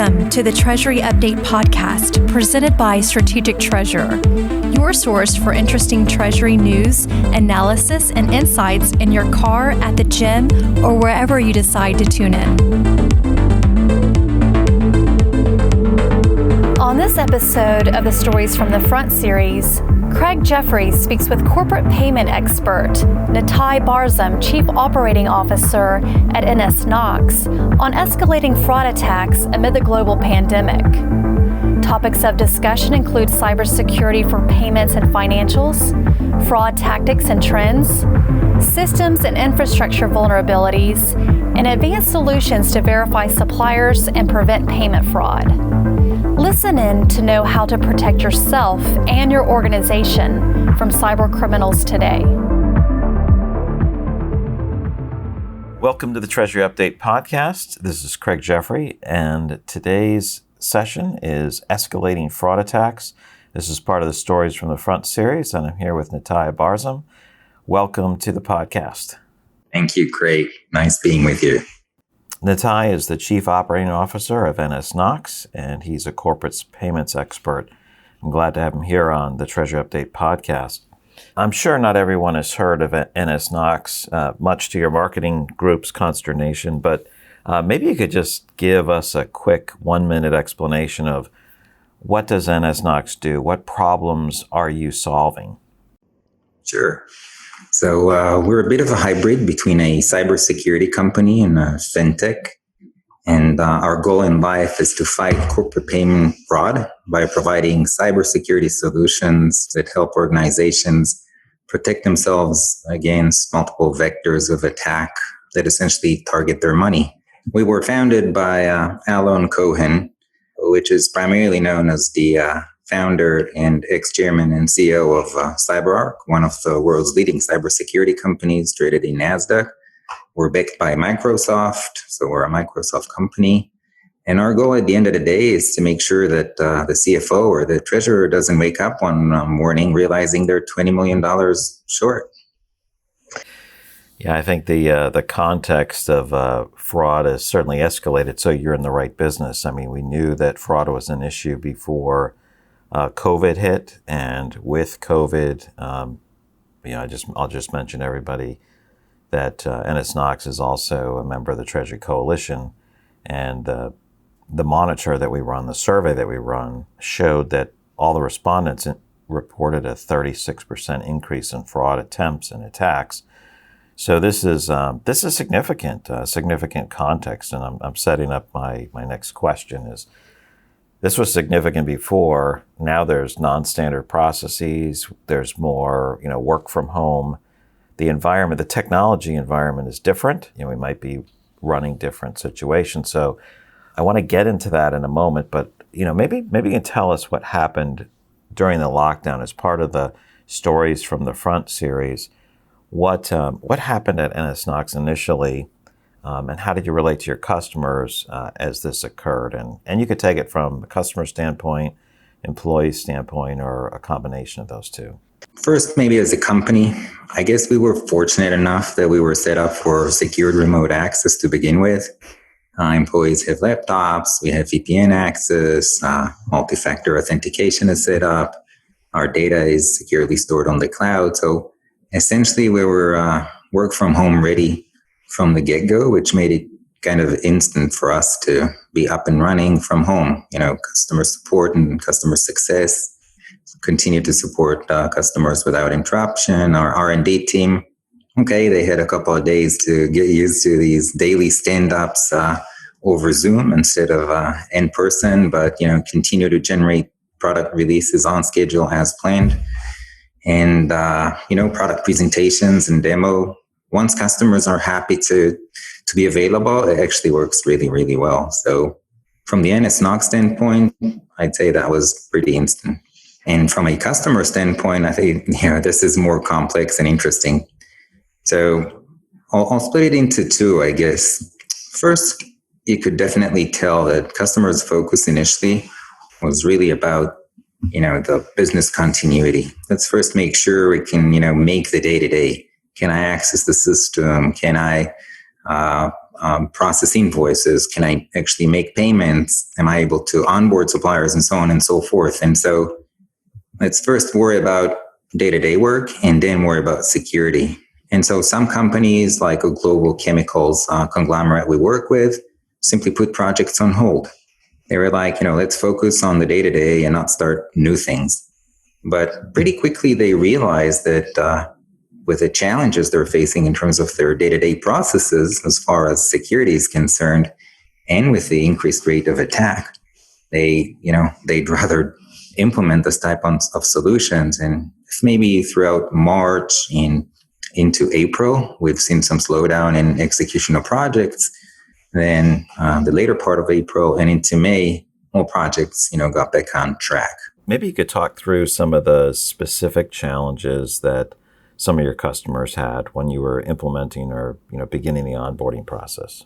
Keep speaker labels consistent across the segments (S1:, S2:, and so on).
S1: Welcome to the Treasury Update podcast presented by Strategic Treasurer, your source for interesting Treasury news, analysis, and insights in your car, at the gym, or wherever you decide to tune in. On this episode of the Stories from the Front series, Jeffery speaks with corporate payment expert Nithai Barzam, Chief Operating Officer at nsKnox, on escalating fraud attacks amid the global pandemic. Topics of discussion include cybersecurity for payments and financials, fraud tactics and trends, systems and infrastructure vulnerabilities, and advanced solutions to verify suppliers and prevent payment fraud. Listen in to know how to protect yourself and your organization from cybercriminals today.
S2: Welcome to the Treasury Update podcast. This is Jeffery, and today's session is Escalating Fraud Attacks. This is part of the Stories from the Front series, and I'm here with Nithai Barzam. Welcome to the podcast.
S3: Thank you, Craig. Nice being with you.
S2: Nithai is the Chief Operating Officer of nsKnox, and he's a corporate payments expert. I'm glad to have him here on the Treasury Update podcast. I'm sure not everyone has heard of nsKnox, much to your marketing group's consternation, but maybe you could just give us a quick 1-minute explanation of what does nsKnox do? What problems are you solving?
S3: Sure. So we're a bit of a hybrid between a cybersecurity company and a fintech. And our goal in life is to fight corporate payment fraud by providing cybersecurity solutions that help organizations protect themselves against multiple vectors of attack that essentially target their money. We were founded by Alon Cohen, which is primarily known as the founder and ex-chairman and CEO of CyberArk, one of the world's leading cybersecurity companies traded in NASDAQ. We're backed by Microsoft, so we're a Microsoft company. And our goal at the end of the day is to make sure that the CFO or the treasurer doesn't wake up one morning realizing they're $20 million short.
S2: Yeah, I think the context of fraud has certainly escalated, so you're in the right business. I mean, we knew that fraud was an issue before COVID hit, and with COVID, I'll just mention everybody that nsKnox is also a member of the Treasury Coalition, and the monitor that we run, the survey that we run, showed that all the respondents reported a 36% increase in fraud attempts and attacks. So this is significant context, and I'm setting up my next question is. This was significant before. Now there's non-standard processes. There's more, work from home. The environment, the technology environment is different. We might be running different situations. So I want to get into that in a moment. But maybe you can tell us what happened during the lockdown as part of the Stories from the Front series. What happened at nsKnox initially? And how did you relate to your customers as this occurred? And you could take it from a customer standpoint, employee standpoint, or a combination of those two.
S3: First, maybe as a company, I guess we were fortunate enough that we were set up for secured remote access to begin with. Employees have laptops, we have VPN access, multi-factor authentication is set up, our data is securely stored on the cloud. So essentially we were work from home ready from the get-go, which made it kind of instant for us to be up and running from home. Customer support and customer success, continue to support customers without interruption. Our R&D team, they had a couple of days to get used to these daily stand-ups over Zoom instead of in person, but continue to generate product releases on schedule as planned. And product presentations and demo. Once customers are happy to be available, it actually works really, really well. So from the nsKnox standpoint, I'd say that was pretty instant. And from a customer standpoint, I think this is more complex and interesting. So I'll split it into two, I guess. First, you could definitely tell that customers' focus initially was really about the business continuity. Let's first make sure we can make the day-to-day. Can I access the system? Can I process invoices? Can I actually make payments? Am I able to onboard suppliers and so on and so forth? And so let's first worry about day-to-day work and then worry about security. And so some companies like a global chemicals conglomerate we work with simply put projects on hold. They were like, let's focus on the day-to-day and not start new things. But pretty quickly they realized that with the challenges they're facing in terms of their day-to-day processes, as far as security is concerned, and with the increased rate of attack, they'd rather implement this type of solutions. And maybe throughout March into April, we've seen some slowdown in execution of projects. Then the later part of April and into May, more projects, got back on track.
S2: Maybe you could talk through some of the specific challenges that some of your customers had when you were implementing or, beginning the onboarding process.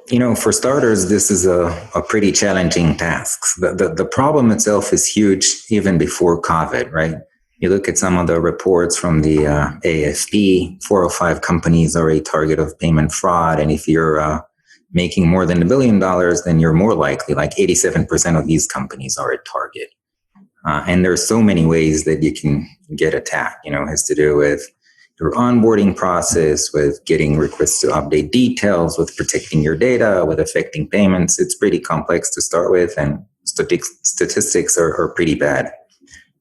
S3: For starters, this is a pretty challenging task. The problem itself is huge even before COVID, right? You look at some of the reports from the AFP, 4 or 5 companies are a target of payment fraud. And if you're making more than $1 billion, then you're more likely, like 87% of these companies are a target. And there's so many ways that you can get attacked, it has to do with your onboarding process, with getting requests to update details, with protecting your data, with affecting payments. It's pretty complex to start with, and statistics are pretty bad.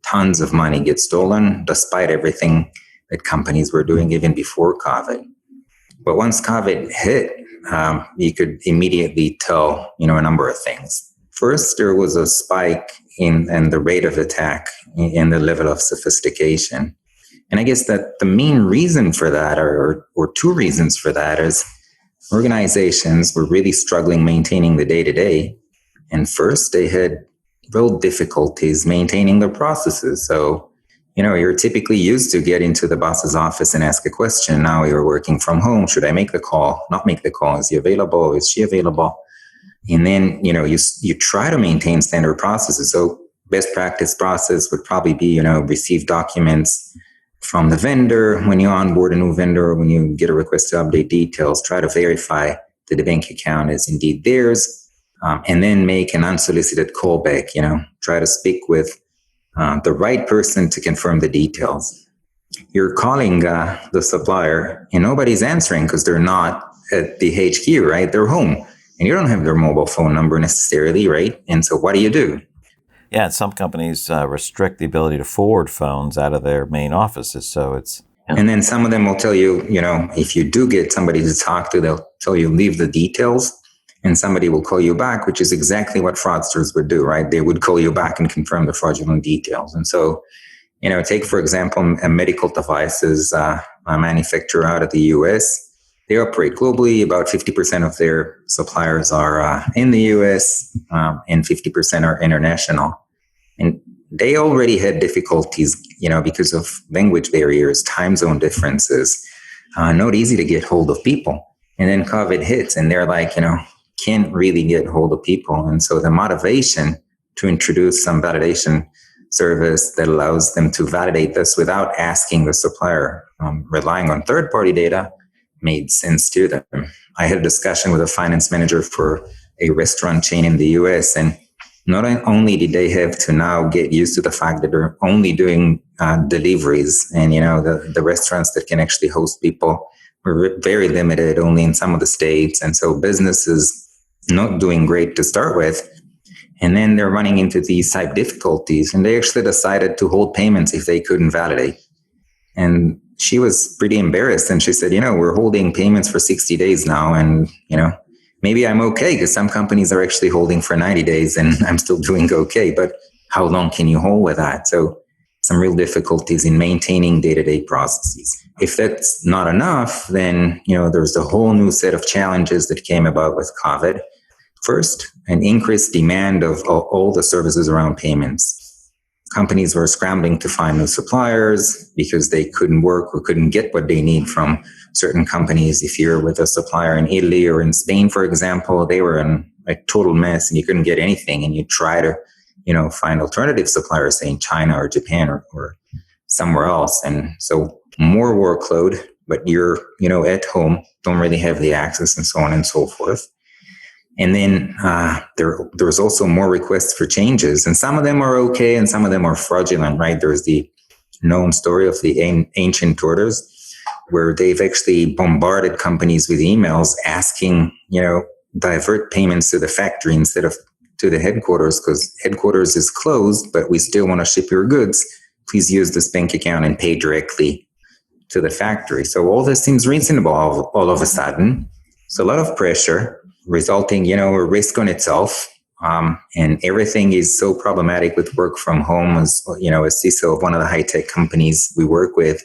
S3: Tons of money gets stolen, despite everything that companies were doing even before COVID. But once COVID hit, you could immediately tell, a number of things. First, there was a spike in the rate of attack, in the level of sophistication. And I guess that the main reason for that, or 2 reasons for that, is organizations were really struggling maintaining the day-to-day. And first, they had real difficulties maintaining their processes. So, you're typically used to get into the boss's office and ask a question. Now you're working from home. Should I make the call? Not make the call. Is he available? Is she available? And then, you try to maintain standard processes. So best practice process would probably be, receive documents from the vendor when you onboard a new vendor, when you get a request to update details, try to verify that the bank account is indeed theirs. And then make an unsolicited callback, try to speak with the right person to confirm the details. You're calling the supplier and nobody's answering because they're not at the HQ, right? They're home and you don't have their mobile phone number necessarily, right? And so what do?
S2: Yeah, some companies restrict the ability to forward phones out of their main offices. So it's...
S3: And then some of them will tell you, if you do get somebody to talk to, they'll tell you leave the details. And somebody will call you back, which is exactly what fraudsters would do, right? They would call you back and confirm the fraudulent details. And so, take, for example, a medical devices manufacturer out of the US. They operate globally. About 50% of their suppliers are in the US and 50% are international. And they already had difficulties, because of language barriers, time zone differences, not easy to get hold of people. And then COVID hits and they're like, can't really get hold of people. And so the motivation to introduce some validation service that allows them to validate this without asking the supplier, relying on third-party data, made sense to them. I had a discussion with a finance manager for a restaurant chain in the US, and not only did they have to now get used to the fact that they're only doing deliveries, and the restaurants that can actually host people were very limited, only in some of the states, and so business is not doing great to start with. And then they're running into these type difficulties, and they actually decided to hold payments if they couldn't validate. And she was pretty embarrassed, and she said, we're holding payments for 60 days now, and maybe I'm okay because some companies are actually holding for 90 days and I'm still doing okay, but how long can you hold with that? So some real difficulties in maintaining day-to-day processes. If that's not enough, then, there's a whole new set of challenges that came about with COVID. First, an increased demand of all the services around payments. Companies were scrambling to find new suppliers because they couldn't work or couldn't get what they need from certain companies. If you're with a supplier in Italy or in Spain, for example, they were in a total mess and you couldn't get anything. And you try to, find alternative suppliers, say in China or Japan or somewhere else. And so more workload, but you're, at home, don't really have the access and so on and so forth. And then there was also more requests for changes, and some of them are okay and some of them are fraudulent, right? There's the known story of the ancient orders, where they've actually bombarded companies with emails asking, divert payments to the factory instead of to the headquarters, because headquarters is closed, but we still want to ship your goods. Please use this bank account and pay directly to the factory. So all this seems reasonable all of a sudden. So a lot of pressure resulting, a risk on itself. And everything is so problematic with work from home. As a CISO of one of the high-tech companies we work with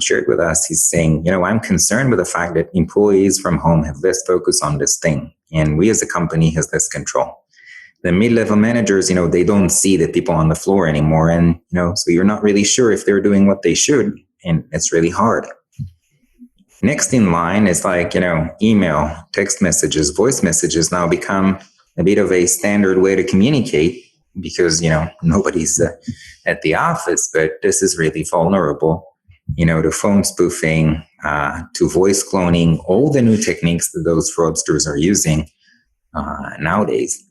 S3: shared with us, he's saying, I'm concerned with the fact that employees from home have less focus on this thing, and we as a company has less control. The mid-level managers, they don't see the people on the floor anymore, and so you're not really sure if they're doing what they should, and it's really hard. Next in line is email, text messages, voice messages now become a bit of a standard way to communicate, because nobody's at the office, but this is really vulnerable. To phone spoofing, to voice cloning, all the new techniques that those fraudsters are using nowadays.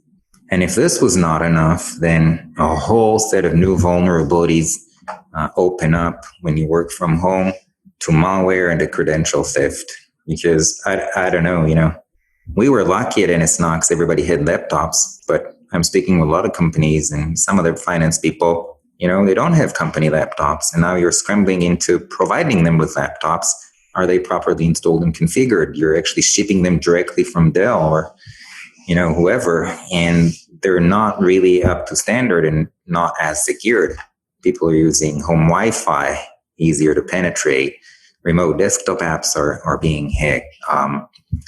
S3: And if this was not enough, then a whole set of new vulnerabilities open up when you work from home, to malware and to credential theft. Because I don't know, we were lucky at nsKnox, everybody had laptops, but I'm speaking with a lot of companies and some of their finance people, they don't have company laptops, and now you're scrambling into providing them with laptops. Are they properly installed and configured? You're actually shipping them directly from Dell or, whoever, and they're not really up to standard and not as secured. People are using home Wi-Fi, easier to penetrate. Remote desktop apps are being hacked.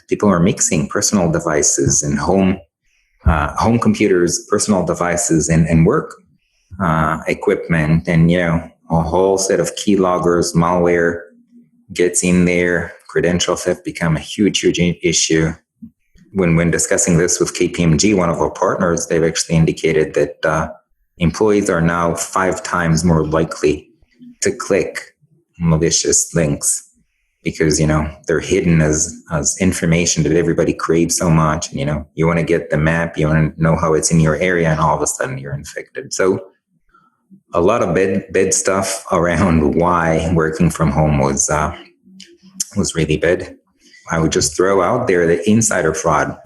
S3: People are mixing personal devices and home computers, personal devices, and work equipment, and a whole set of keyloggers, malware gets in there. Credential theft become a huge issue. When discussing this with KPMG, one of our partners, they've actually indicated that employees are now 5 times more likely to click malicious links, because they're hidden as information that everybody craves so much, and you want to get the map, you want to know how it's in your area, and all of a sudden you're infected. So a lot of bad stuff around why working from home was really bad. I would just throw out there that insider fraud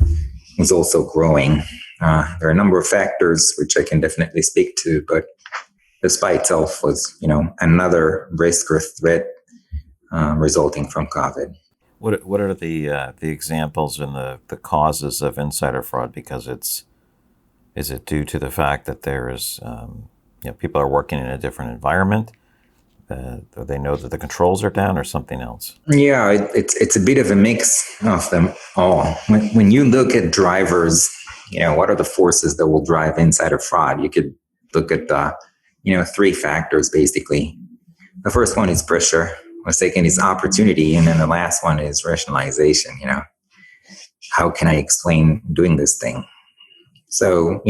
S3: was also growing. There are a number of factors which I can definitely speak to, but this by itself was, another risk or threat resulting from COVID.
S2: What are the examples and the causes of insider fraud? Because is it due to the fact that there is people are working in a different environment? They know that the controls are down, or something else? Yeah,
S3: it's a bit of a mix of them all. When you look at drivers, what are the forces that will drive insider fraud? You could look at 3 factors basically. The first one is pressure. The second is opportunity, and then the last one is rationalization. How can I explain doing this thing? So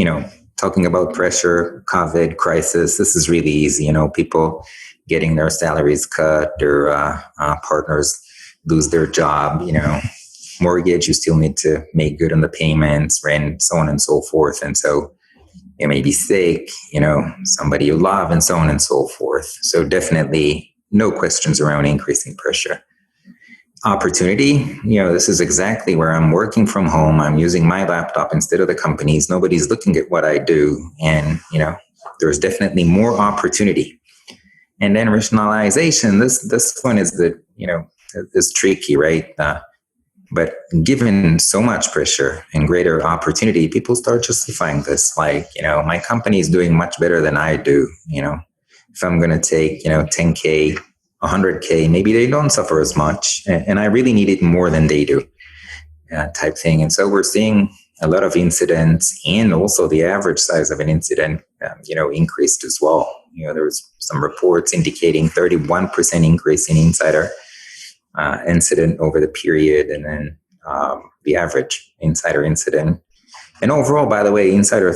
S3: talking about pressure, COVID, crisis, this is really easy. People getting their salaries cut, their partners lose their job, mortgage, you still need to make good on the payments, rent, so on and so forth. And so you may be sick, somebody you love, and so on and so forth. So definitely no questions around increasing pressure. Opportunity, this is exactly where I'm working from home. I'm using my laptop instead of the company's. Nobody's looking at what I do. And, there's definitely more opportunity. And then rationalization, this one is is tricky, right? But given so much pressure and greater opportunity, people start justifying this. My company is doing much better than I do. If I'm going to take, 10K, 100K, maybe they don't suffer as much, and I really need it more than they do, type thing. And so we're seeing a lot of incidents, and also the average size of an incident, increased as well. There was some reports indicating 31% increase in insider incident over the period, and then the average insider incident. And overall, by the way, insider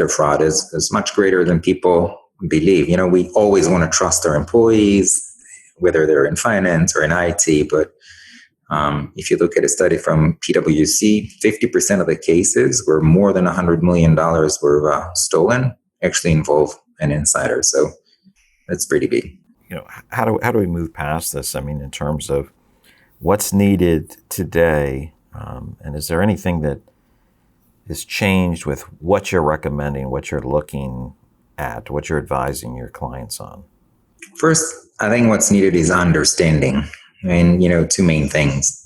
S3: fraud is much greater than people believe. We always want to trust our employees. whether they're in finance or in IT. But if you look at a study from PwC, 50% of the cases where more than $100 million were stolen actually involve an insider. So that's pretty big.
S2: How do we move past this? I mean, in terms of what's needed today, and is there anything that has changed with what you're recommending, what you're looking at, what you're advising your clients on?
S3: First, I think what's needed is understanding. And, two main things.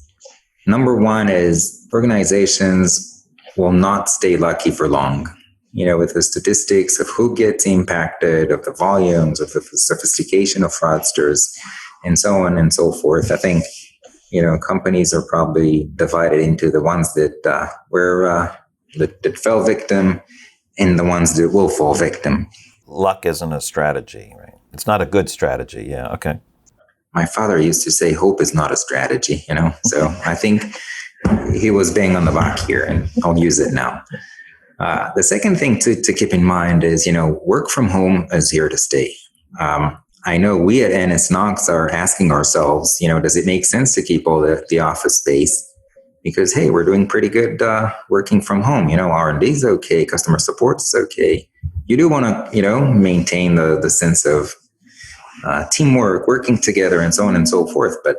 S3: Number one is organizations will not stay lucky for long. With the statistics of who gets impacted, of the volumes, of the sophistication of fraudsters, and so on and so forth, I think, companies are probably divided into the ones that that fell victim and the ones that will fall victim.
S2: Luck isn't a strategy, right? It's not a good strategy. Yeah. Okay.
S3: My father used to say, hope is not a strategy, so I think he was bang on the buck here, and I'll use it now. The second thing to keep in mind is, work from home is here to stay. I know we at nsKnox are asking ourselves, does it make sense to keep all the office space? Because, hey, we're doing pretty good working from home. R&D is okay, customer support is okay. You do want to, maintain the sense of teamwork, working together, and so on and so forth. But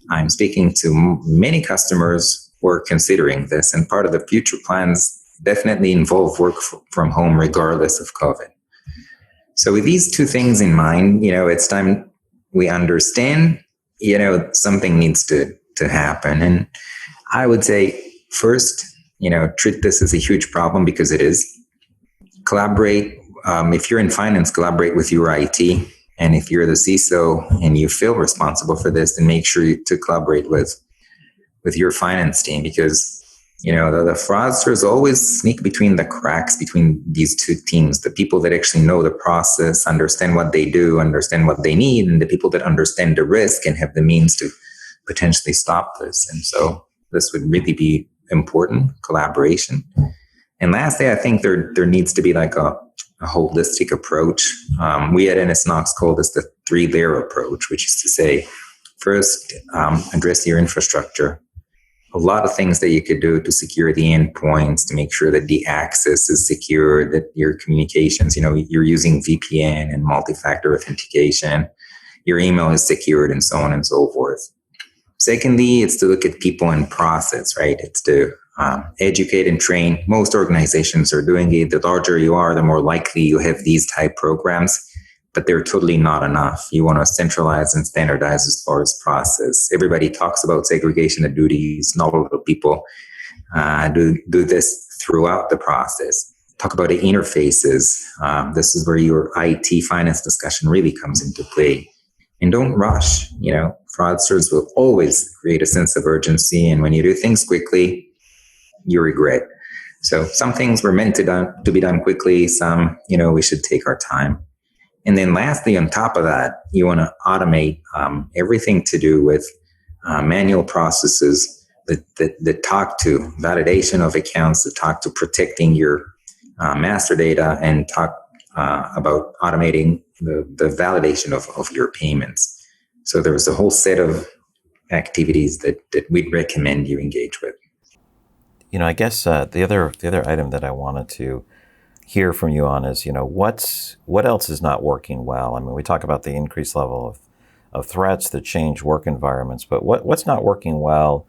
S3: I'm speaking to many customers who are considering this, and part of the future plans definitely involve work from home regardless of COVID. So with these two things in mind, it's time we understand, something needs to happen. And I would say first, treat this as a huge problem, because it is. Collaborate. If you're in finance, collaborate with your IT. And if you're the CISO and you feel responsible for this, then make sure to collaborate with your finance team, because the fraudsters always sneak between the cracks between these two teams, the people that actually know the process, understand what they do, understand what they need, and the people that understand the risk and have the means to potentially stop this. And so this would really be important, collaboration. And lastly, I think there needs to be like a holistic approach. We at nsKnox call this the 3-layer approach, which is to say, first, address your infrastructure. A lot of things that you could do to secure the endpoints, to make sure that the access is secure, that your communications, you're using VPN and multi-factor authentication, your email is secured, and so on and so forth. Secondly, it's to look at people and process, right? It's to educate and train. Most organizations are doing it. The larger you are, the more likely you have these type programs, but they're totally not enough. You want to centralize and standardize as far as process. Everybody talks about segregation of duties. Not a lot of people do this throughout the process. Talk about the interfaces. This is where your IT finance discussion really comes into play. And don't rush. Fraudsters will always create a sense of urgency. And when you do things quickly, you regret. So some things were meant to be done quickly. Some, we should take our time. And then lastly, on top of that, you want to automate everything to do with manual processes that talk to validation of accounts, that talk to protecting your master data, and talk about automating the validation of your payments. So there's a whole set of activities that we'd recommend you engage with.
S2: I guess the other item that I wanted to hear from you on is, what else is not working well? I mean, we talk about the increased level of threats, the changed work environments, but what's not working well?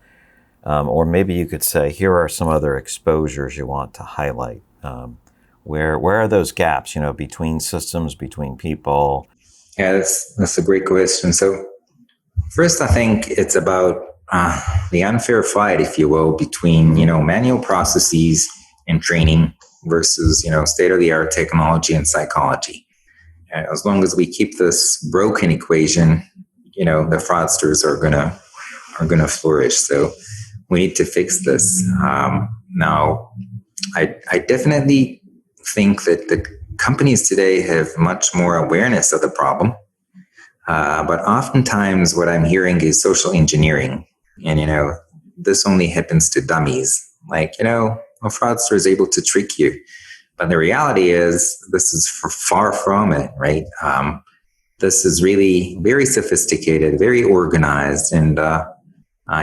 S2: Or maybe you could say, here are some other exposures you want to highlight. Where are those gaps, between systems, between people?
S3: Yeah, that's a great question. So first, I think it's about the unfair fight, if you will, between, manual processes and training versus, state-of-the-art technology and psychology. As long as we keep this broken equation, the fraudsters are gonna flourish. So we need to fix this. Now, I definitely think that the companies today have much more awareness of the problem. But oftentimes what I'm hearing is social engineering. And, this only happens to dummies. Like, a fraudster is able to trick you. But the reality is this is far from it, right? This is really very sophisticated, very organized, and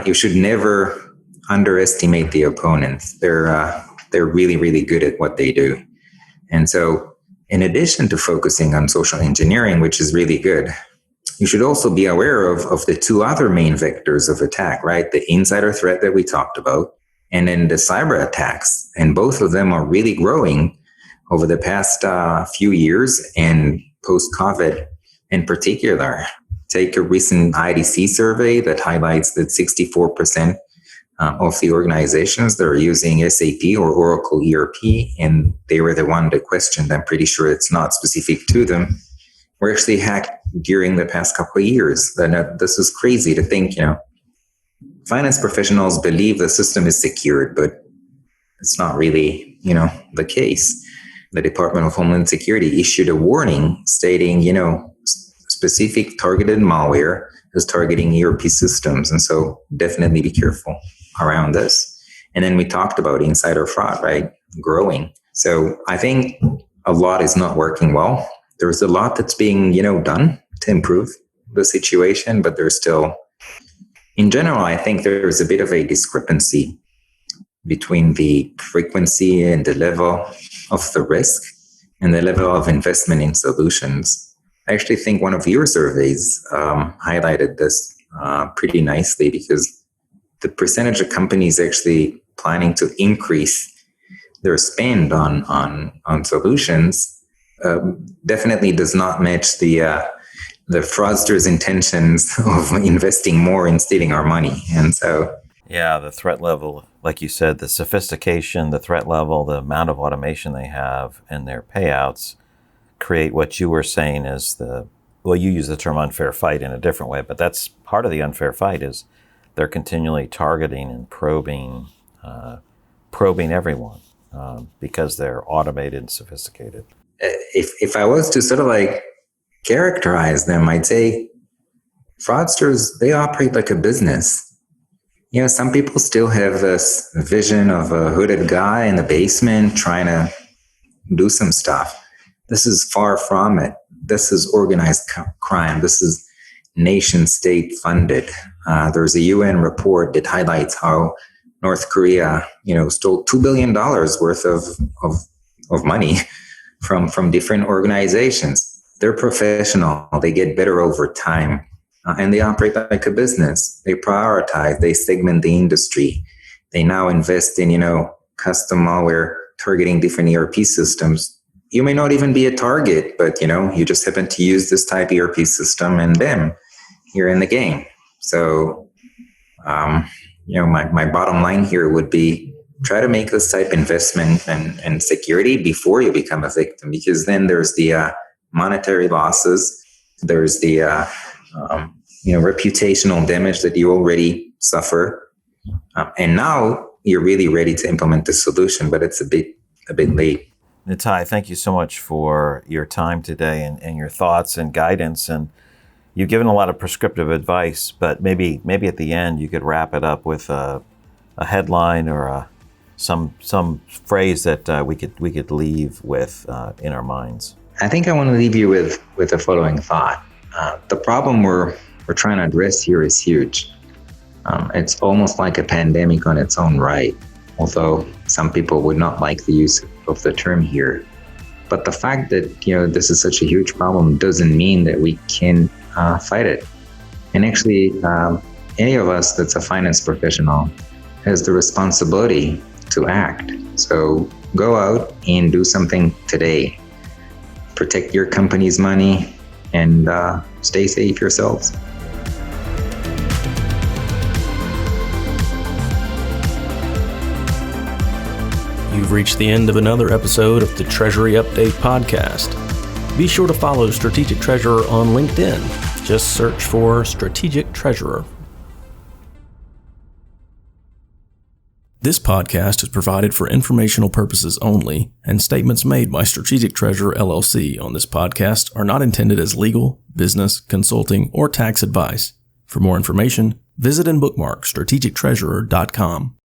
S3: you should never underestimate the opponents. They're really, really good at what they do. And so, in addition to focusing on social engineering, which is really good, you should also be aware of the two other main vectors of attack, right? The insider threat that we talked about, and then the cyber attacks. And both of them are really growing over the past few years and post-COVID in particular. Take a recent IDC survey that highlights that 64% of the organizations that are using SAP or Oracle ERP, and they were the one that questioned, I'm pretty sure it's not specific to them, were actually hacked during the past couple of years. And this is crazy to think, finance professionals believe the system is secured, but it's not really, the case. The Department of Homeland Security issued a warning stating, specific targeted malware is targeting ERP systems. And so definitely be careful around this. And then we talked about insider fraud, right? Growing. So I think a lot is not working well. There's a lot that's being, done to improve the situation, but there's still, in general, I think there's a bit of a discrepancy between the frequency and the level of the risk and the level of investment in solutions. I actually think one of your surveys highlighted this pretty nicely, because the percentage of companies actually planning to increase their spend on solutions definitely does not match the fraudsters' intentions of investing more in stealing our money. And so,
S2: yeah, the threat level, like you said, the sophistication, the threat level, the amount of automation they have, and their payouts create what you were saying as you use the term unfair fight in a different way, but that's part of the unfair fight is they're continually targeting and probing everyone because they're automated and sophisticated.
S3: If I was to sort of characterize them, I'd say fraudsters, they operate like a business. Some people still have this vision of a hooded guy in the basement trying to do some stuff. This is far from it. This is organized crime. This is nation state funded. There's a UN report that highlights how North Korea, stole $2 billion worth of money from different organizations. They're professional. They get better over time. And they operate like a business. They prioritize. They segment the industry. They now invest in, custom malware targeting different ERP systems. You may not even be a target, but, you just happen to use this type ERP system, and bam, you're in the game. So, my bottom line here would be try to make this type investment and security before you become a victim, because then there's the monetary losses. There's the, reputational damage that you already suffer. And now you're really ready to implement the solution, but it's a bit late.
S2: Nithai, thank you so much for your time today and your thoughts and guidance. And you've given a lot of prescriptive advice, but maybe at the end you could wrap it up with a headline or some phrase that we could leave with in our minds.
S3: I think I want to leave you with the following thought. The problem we're trying to address here is huge. It's almost like a pandemic on its own right, although some people would not like the use of the term here. But the fact that this is such a huge problem doesn't mean that we can fight it. And actually, any of us that's a finance professional has the responsibility to act. So go out and do something today. Protect your company's money and stay safe yourselves.
S4: You've reached the end of another episode of the Treasury Update podcast. Be sure to follow Strategic Treasurer on LinkedIn. Just search for Strategic Treasurer. This podcast is provided for informational purposes only, and statements made by Strategic Treasurer LLC on this podcast are not intended as legal, business, consulting, or tax advice. For more information, visit and bookmark strategictreasurer.com.